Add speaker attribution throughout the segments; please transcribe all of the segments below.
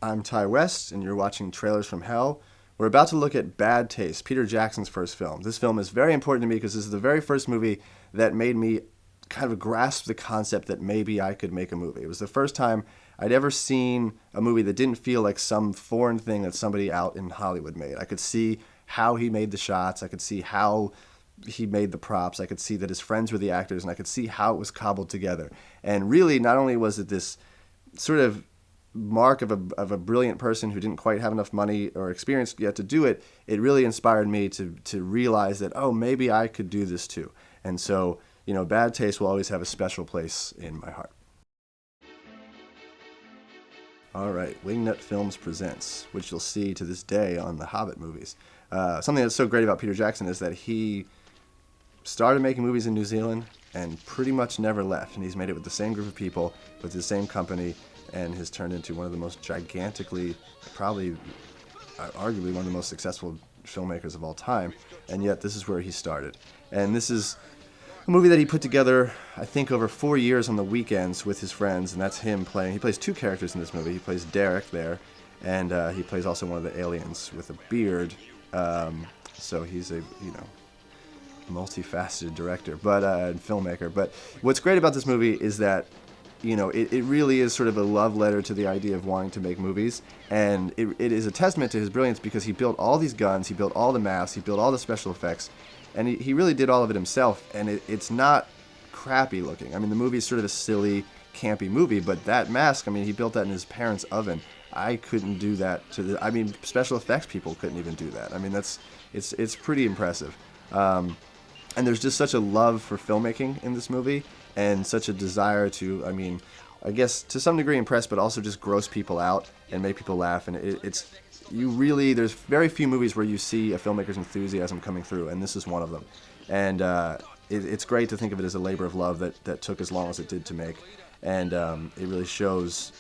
Speaker 1: I'm Ty West, and you're watching Trailers from Hell. We're about to look at Bad Taste, Peter Jackson's first film. This film is very important to me because this is the very first movie that made me kind of grasp the concept that maybe I could make a movie. It was the first time I'd ever seen a movie that didn't feel like some foreign thing that somebody out in Hollywood made. I could see how he made the shots. I could see how he made the props. I could see that his friends were the actors, and I could see how it was cobbled together. And really, not only was it this sort of mark of a brilliant person who didn't quite have enough money or experience yet to do it, it really inspired me to realize that, oh, maybe I could do this too. And so, Bad Taste will always have a special place in my heart. All right, Wingnut Films presents, which you'll see to this day on the Hobbit movies. Something that's so great about Peter Jackson is that he started making movies in New Zealand and pretty much never left. And he's made it with the same group of people, with the same company, and has turned into one of the most gigantically, probably arguably one of the most successful filmmakers of all time. And yet this is where he started. And this is a movie that he put together, I think, over 4 years on the weekends with his friends, and that's him playing. He plays two characters in this movie. He plays Derek there, and he plays also one of the aliens with a beard. So he's a, multifaceted director, but filmmaker. But what's great about this movie is that, it really is sort of a love letter to the idea of wanting to make movies, and it is a testament to his brilliance because he built all these guns, he built all the masks, he built all the special effects, and he really did all of it himself, and it's not crappy looking. I mean, the movie is sort of a silly, campy movie, but that mask, he built that in his parents' oven. I couldn't do that special effects people couldn't even do that. It's pretty impressive. And there's just such a love for filmmaking in this movie, and such a desire to, I guess to some degree impress, but also just gross people out and make people laugh. And there's very few movies where you see a filmmaker's enthusiasm coming through, and this is one of them. And it's great to think of it as a labor of love that took as long as it did to make. And it really shows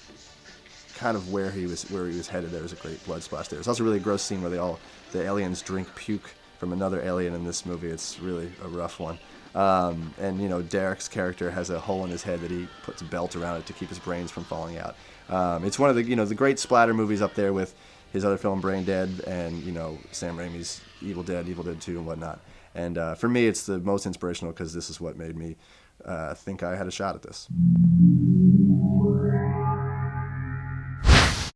Speaker 1: kind of where he was headed. There was a great blood splash there. There's also a really gross scene where the aliens drink puke from another alien in this movie. It's really a rough one. And Derek's character has a hole in his head that he puts a belt around it to keep his brains from falling out. It's one of the great splatter movies up there with his other film Brain Dead and Sam Raimi's Evil Dead 2 and whatnot. And for me, it's the most inspirational because this is what made me think I had a shot at this.